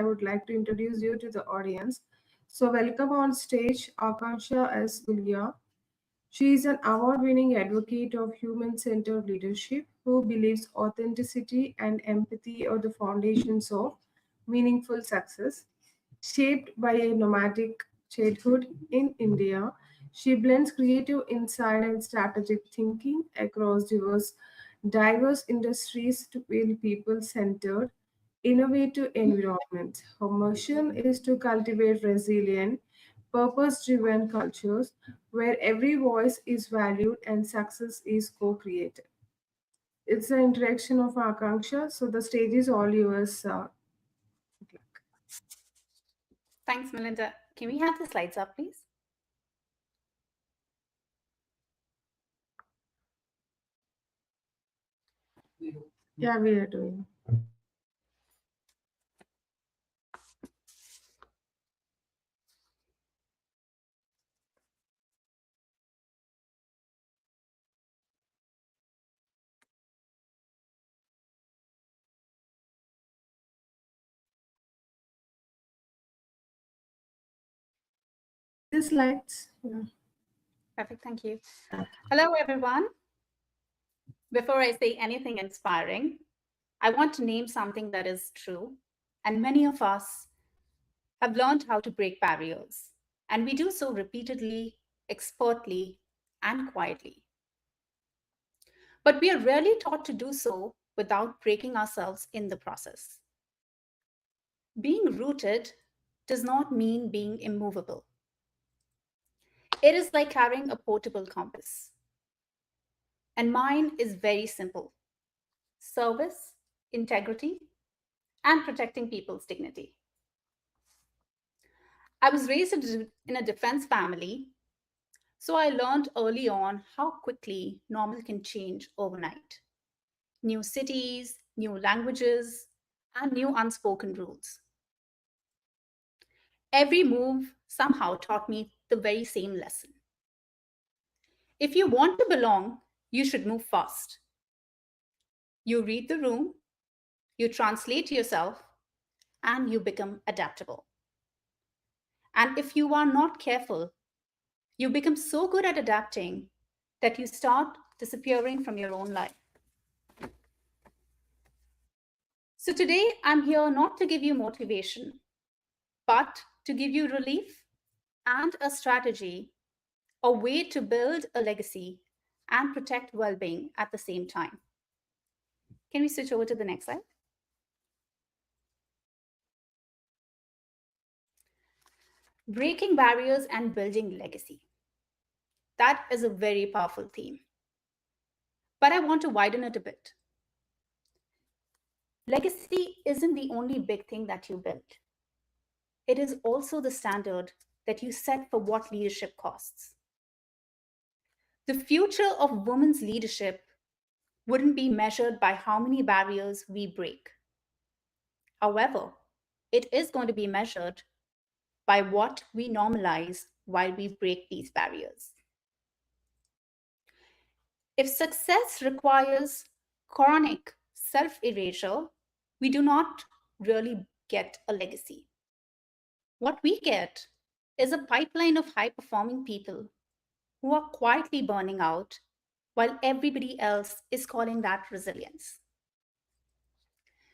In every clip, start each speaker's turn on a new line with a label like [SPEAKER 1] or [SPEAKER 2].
[SPEAKER 1] would like to introduce you to the audience. So, welcome on stage Akanksha S. Gulia. She is an award winning advocate of human centered leadership who believes authenticity and empathy are the foundations of meaningful success. Shaped by a nomadic childhood in India, she blends creative insight and strategic thinking across diverse industries to build people centered, innovative environments. Her mission is to cultivate resilient, purpose driven cultures where every voice is valued and success is co created. It's the introduction of Akanksha, so the stage is all yours.
[SPEAKER 2] Thanks, Melinda. Can we have the slides up, please?
[SPEAKER 1] Yeah, we are doing. The slides. Yeah.
[SPEAKER 2] Perfect, thank you. Hello, everyone. Before I say anything inspiring, I want to name something that is true. And many of us have learned how to break barriers. And we do so repeatedly, expertly, and quietly. But we are rarely taught to do so without breaking ourselves in the process. Being rooted does not mean being immovable. It is like carrying a portable compass. And mine is very simple: service, integrity, and protecting people's dignity. I was raised in a defense family, so I learned early on how quickly normal can change overnight. New cities, new languages, and new unspoken rules. Every move somehow taught me the very same lesson. If you want to belong, you should move fast. You read the room, you translate yourself, and you become adaptable. And if you are not careful, you become so good at adapting that you start disappearing from your own life. So today, I'm here not to give you motivation, but to give you relief and a strategy, a way to build a legacy and protect well being at the same time. Can we switch over to the next slide? Breaking barriers and building legacy. That is a very powerful theme. But I want to widen it a bit. Legacy isn't the only big thing that you build. It is also the standard that you set for what leadership costs. The future of women's leadership wouldn't be measured by how many barriers we break. However, it is going to be measured by what we normalize while we break these barriers. If success requires chronic self-erasure, we do not really get a legacy. What we get is a pipeline of high-performing people who are quietly burning out while everybody else is calling that resilience.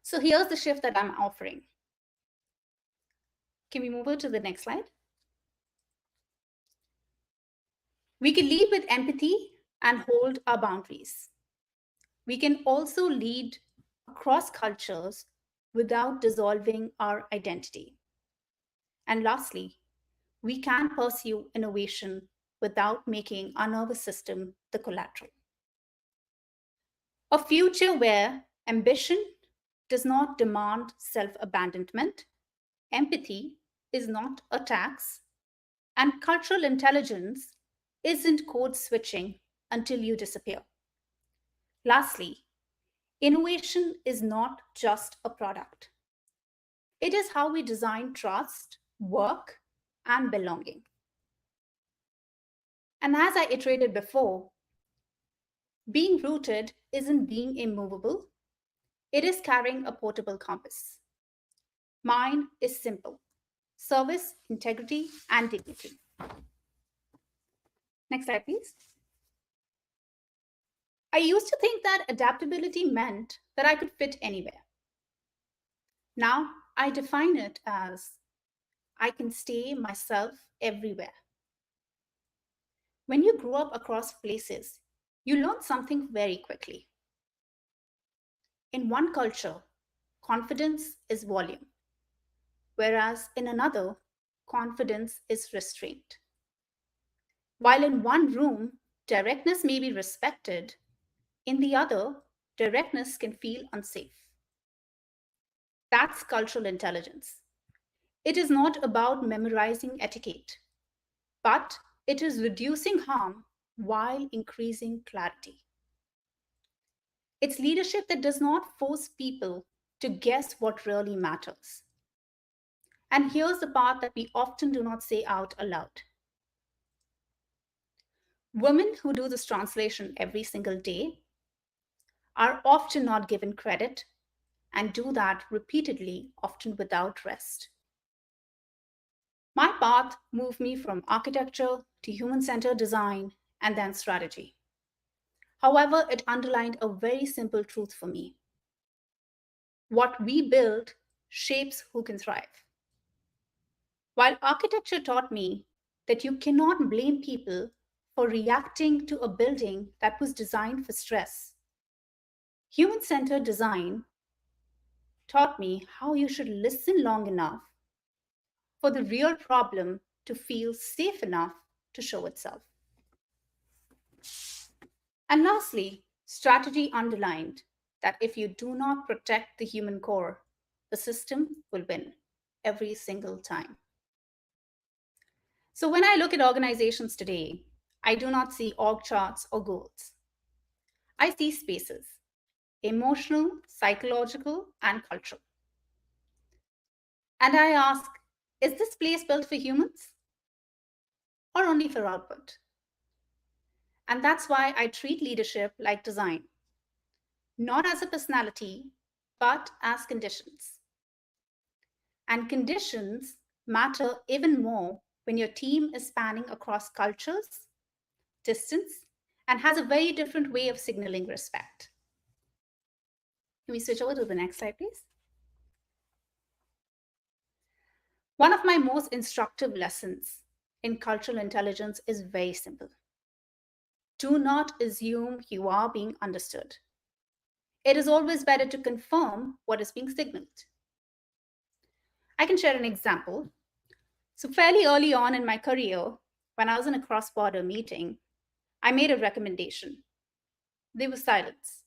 [SPEAKER 2] So here's the shift that I'm offering. Can we move on to the next slide? We can lead with empathy and hold our boundaries. We can also lead across cultures without dissolving our identity. And lastly, we can pursue innovation without making our nervous system the collateral. A future where ambition does not demand self-abandonment, empathy is not a tax, and cultural intelligence isn't code switching until you disappear. Lastly, innovation is not just a product. It is how we design trust, work, and belonging. And as I iterated before, being rooted isn't being immovable, it is carrying a portable compass. Mine is simple: service, integrity, and dignity. Next slide, please. I used to think that adaptability meant that I could fit anywhere. Now I define it as I can stay myself everywhere. When you grow up across places, you learn something very quickly. In one culture, confidence is volume, whereas in another, confidence is restraint. While in one room, directness may be respected, in the other, directness can feel unsafe. That's cultural intelligence. It is not about memorizing etiquette, but it is reducing harm while increasing clarity. It's leadership that does not force people to guess what really matters. And here's the part that we often do not say out aloud. Women who do this translation every single day are often not given credit and do that repeatedly, often without rest. My path moved me from architecture to human centered design and then strategy. However, it underlined a very simple truth for me: what we build shapes who can thrive. While architecture taught me that you cannot blame people for reacting to a building that was designed for stress, human centered design taught me how you should listen long enough for the real problem to feel safe enough to show itself. And lastly, strategy underlined that if you do not protect the human core, the system will win every single time. So when I look at organizations today, I do not see org charts or goals. I see spaces: emotional, psychological, and cultural. And I ask, is this place built for humans or only for output? And that's why I treat leadership like design, not as a personality, but as conditions. And conditions matter even more when your team is spanning across cultures, distance, and has a very different way of signaling respect. Can we switch over to the next slide, please? One of my most instructive lessons in cultural intelligence is very simple. Do not assume you are being understood. It is always better to confirm what is being signaled. I can share an example. So, fairly early on in my career, when I was in a cross border meeting, I made a recommendation. There was silence.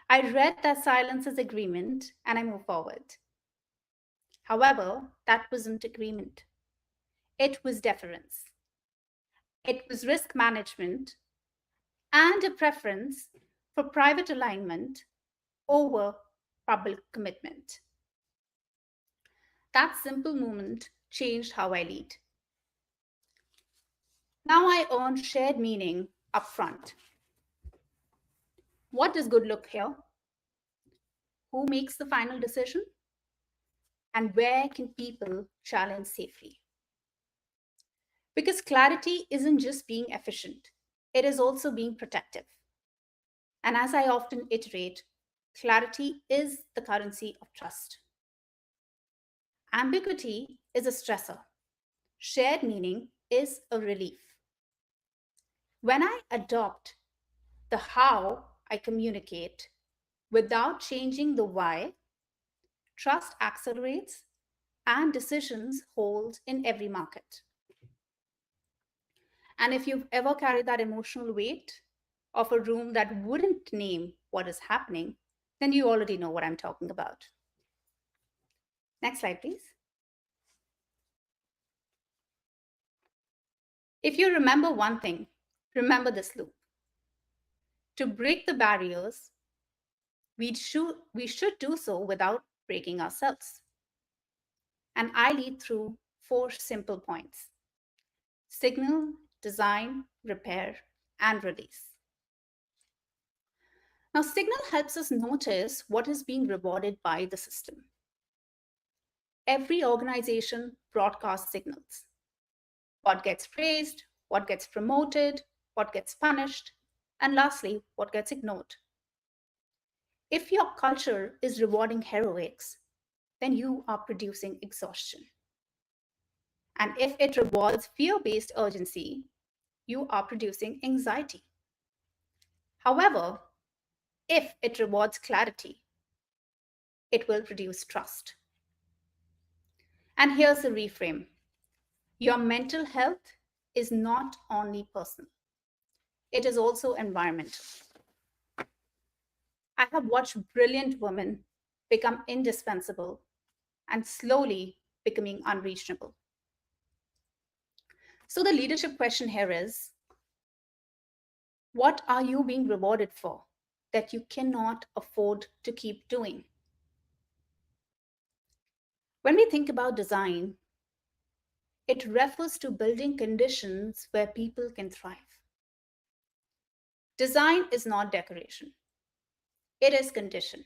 [SPEAKER 2] I read that silence as agreement and I moved forward. However, that wasn't agreement, it was deference. It was risk management and a preference for private alignment over public commitment. That simple movement changed how I lead. Now I earn shared meaning upfront. What does good look here? Who makes the final decision? And where can people challenge safely? Because clarity isn't just being efficient, it is also being protective. And as I often iterate, clarity is the currency of trust. Ambiguity is a stressor. Shared meaning is a relief. When I adopt the how I communicate without changing the why, trust accelerates and decisions hold in every market. And if you've ever carried that emotional weight of a room that wouldn't name what is happening, then you already know what I'm talking about. Next slide, please. If you remember one thing, remember this loop. To break the barriers, we should do so without breaking ourselves. And I lead through 4 simple points: signal, design, repair, and release. Now, signal helps us notice what is being rewarded by the system. every organization broadcasts signals: what gets praised, what gets promoted, what gets punished, and lastly, what gets ignored. If your culture is rewarding heroics, then you are producing exhaustion. And if it rewards fear based urgency, you are producing anxiety. However, if it rewards clarity, it will produce trust. And here's the reframe: your mental health is not only personal, it is also environmental. I have watched brilliant women become indispensable and slowly becoming unreasonable. So, the leadership question here is, what are you being rewarded for that you cannot afford to keep doing? When we think about design, it refers to building conditions where people can thrive. Design is not decoration, it is condition.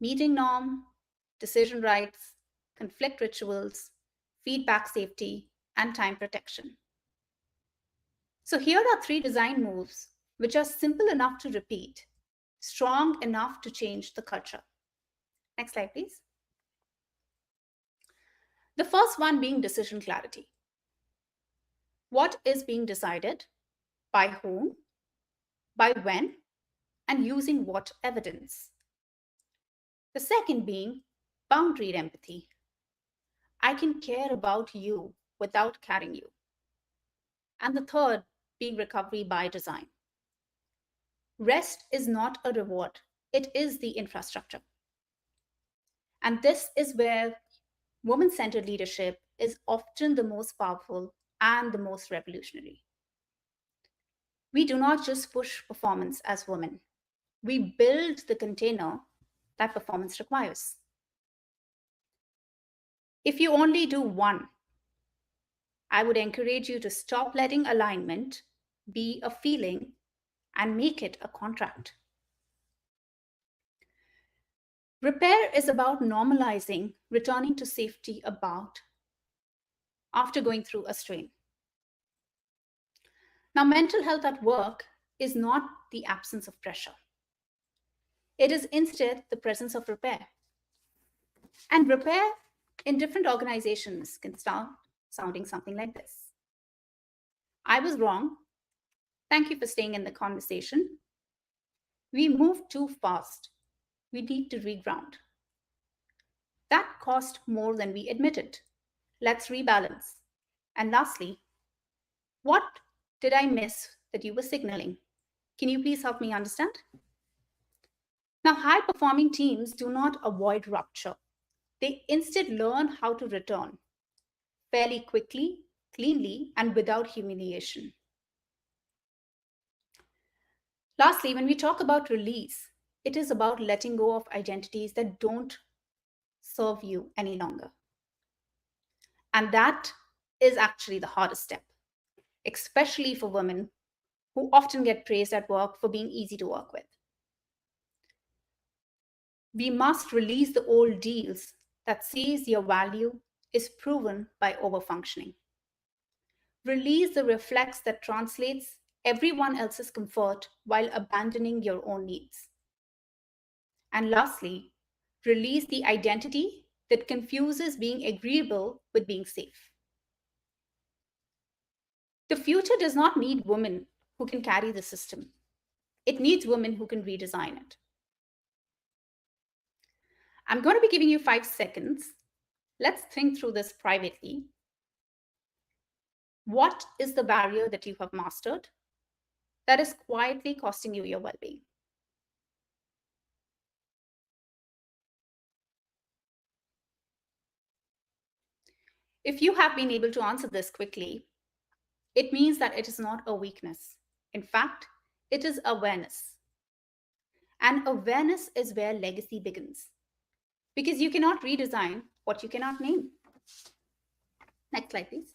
[SPEAKER 2] Meeting norm, decision rights, conflict rituals, feedback safety, and time protection. So here are 3 design moves which are simple enough to repeat, strong enough to change the culture. Next slide, please. The first one being decision clarity. What is being decided, by whom, by when, and using what evidence? The second being boundaried empathy. I can care about you without carrying you. And the third being recovery by design. Rest is not a reward, it is the infrastructure. And this is where woman centered leadership is often the most powerful and the most revolutionary. We do not just push performance as women, we build the container that performance requires. If you only do one, I would encourage you to stop letting alignment be a feeling and make it a contract. Repair is about normalizing returning to safety about after going through a strain. Now, mental health at work is not the absence of pressure. It is instead the presence of repair. And repair in different organizations can start sounding something like this: I was wrong. Thank you for staying in the conversation. We moved too fast. We need to reground. That cost more than we admitted. Let's rebalance. And lastly, what did I miss that you were signaling? Can you please help me understand? Now, high performing teams do not avoid rupture. They instead learn how to return fairly quickly, cleanly, and without humiliation. Lastly, when we talk about release, it is about letting go of identities that don't serve you any longer. And that is actually the hardest step, especially for women who often get praised at work for being easy to work with. We must release the old deals that says your value is proven by overfunctioning. Release the reflex that translates everyone else's comfort while abandoning your own needs. And lastly, release the identity that confuses being agreeable with being safe. The future does not need women who can carry the system. It needs women who can redesign it. I'm going to be giving you 5 seconds. Let's think through this privately. What is the barrier that you have mastered that is quietly costing you your well-being? If you have been able to answer this quickly, it means that it is not a weakness. In fact, it is awareness. And awareness is where legacy begins. Because you cannot redesign what you cannot name. Next slide, please.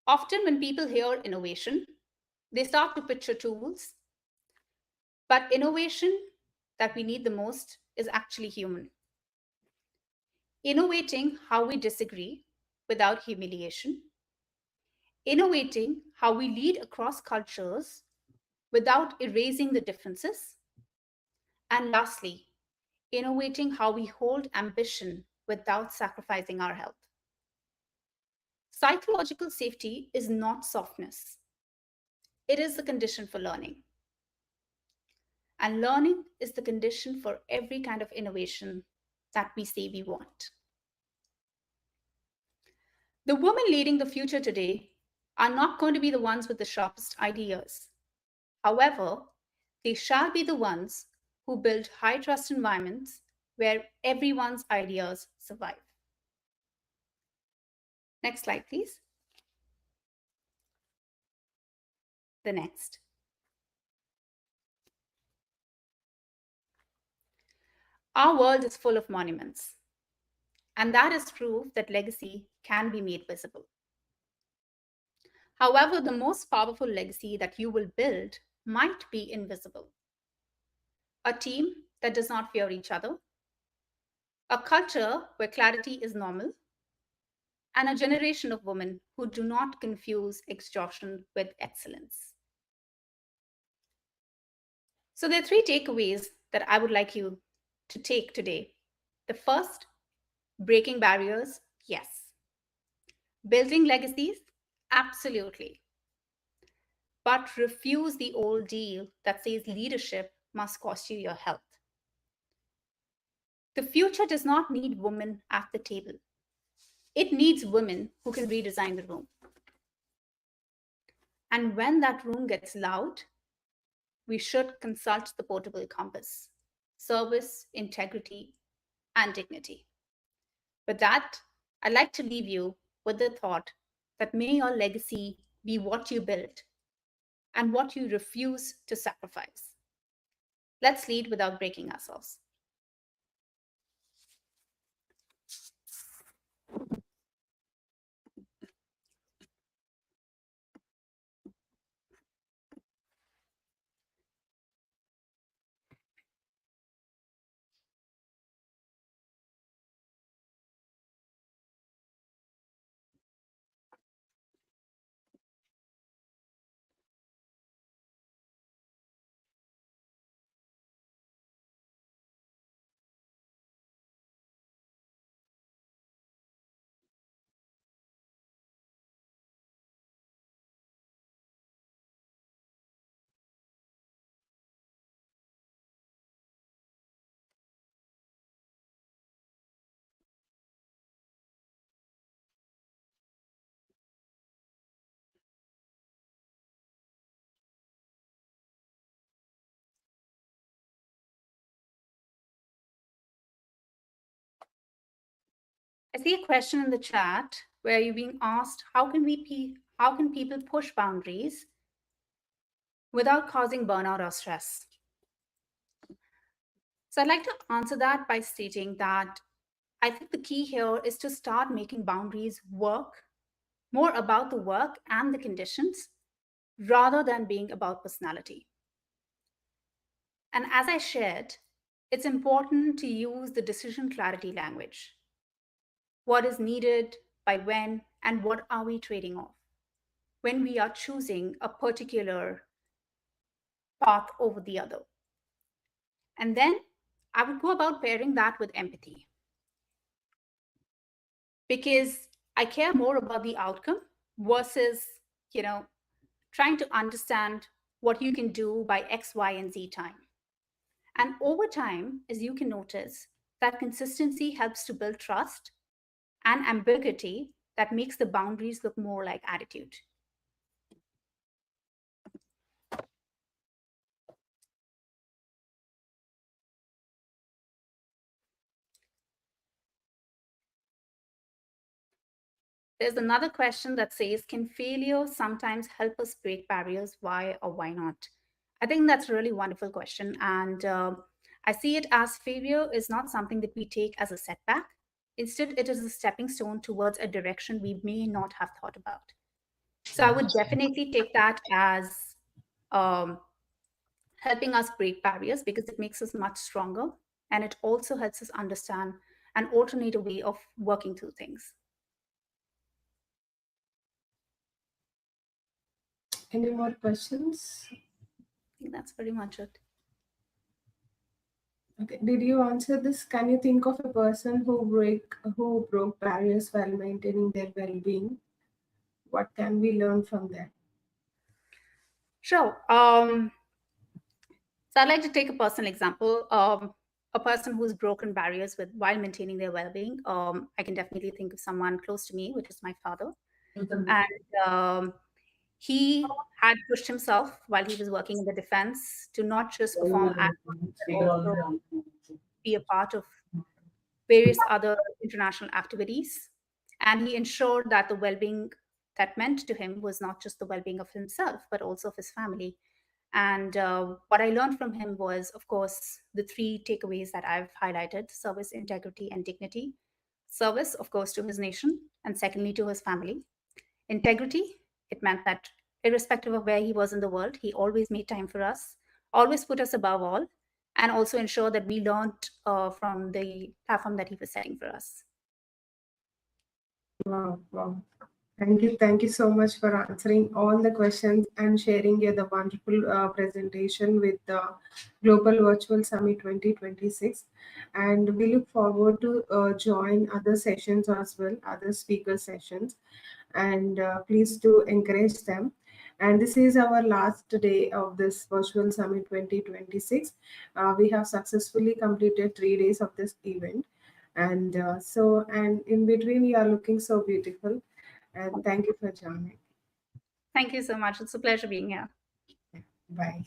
[SPEAKER 2] Often when people hear innovation, they start to picture tools, But innovation that we need the most is actually human. Innovating how we disagree without humiliation, innovating how we lead across cultures without erasing the differences, and lastly, innovating how we hold ambition without sacrificing our health. Psychological safety is not softness, it is the condition for learning. And learning is the condition for every kind of innovation that we say we want. The women leading the future today are not going to be the ones with the sharpest ideas. However, they shall be the ones who build high trust environments where everyone's ideas survive. Next slide, please. The next. Our world is full of monuments, and that is proof that legacy can be made visible. However, the most powerful legacy that you will build might be invisible. A team that does not fear each other, a culture where clarity is normal, and a generation of women who do not confuse exhaustion with excellence. So, there are three takeaways that I would like you to take today. The first, breaking barriers, yes. Building legacies, absolutely. But refuse the old deal that says leadership must cost you your health. The future does not need women at the table. It needs women who can redesign the room. And when that room gets loud, we should consult the portable compass: service, integrity, and dignity. With that, I'd like to leave you with the thought that may your legacy be what you build and what you refuse to sacrifice. Let's lead without breaking ourselves. I see a question in the chat where you're being asked, how can people push boundaries without causing burnout or stress? So I'd like to answer that by stating that I think the key here is to start making boundaries work more about the work and the conditions rather than being about personality. And as I shared, it's important to use the decision clarity language. What is needed, by when, and what are we trading off when we are choosing a particular path over the other? And then I would go about pairing that with empathy, because I care more about the outcome versus, you know, trying to understand what you can do by X, Y, and Z time. And over time, as you can notice, that consistency helps to build trust and ambiguity that makes the boundaries look more like attitude. There's another question that says, can failure sometimes help us break barriers? Why or why not? I think that's a really wonderful question. And I see it as failure is not something that we take as a setback. Instead, it is a stepping stone towards a direction we may not have thought about. So I would definitely take that as um, helping us break barriers because it makes us much stronger, and it also helps us understand an alternative way of working through things.
[SPEAKER 1] Any more questions?
[SPEAKER 2] I think that's pretty much it.
[SPEAKER 1] Okay. Did you answer this? Can you think of a person who broke barriers while maintaining their well-being? What can we learn from that?
[SPEAKER 2] Sure. So I'd like to take a personal example. A person who's broken barriers with while maintaining their well-being. I can definitely think of someone close to me, which is my father. And he had pushed himself while he was working in the defense to not just perform at work, but also be a part of various other international activities. And he ensured that the well-being that meant to him was not just the well-being of himself, but also of his family. And what I learned from him was, of course, the three takeaways that I've highlighted: service, integrity, and dignity. Service, of course, to his nation, and secondly, to his family. Integrity, it meant that irrespective of where he was in the world, he always made time for us, always put us above all, and also ensure that we learned from the platform that he was setting for us.
[SPEAKER 1] Wow, wow. Thank you so much for answering all the questions and sharing the wonderful presentation with the Global Virtual Summit 2026. And we look forward to join other sessions as well, other speaker sessions. And please do encourage them. And this is our last day of this Virtual Summit 2026. We have successfully completed 3 days of this event. And and in between, you are looking so beautiful. And thank you for joining.
[SPEAKER 2] Thank you so much. It's a pleasure being here.
[SPEAKER 1] Bye.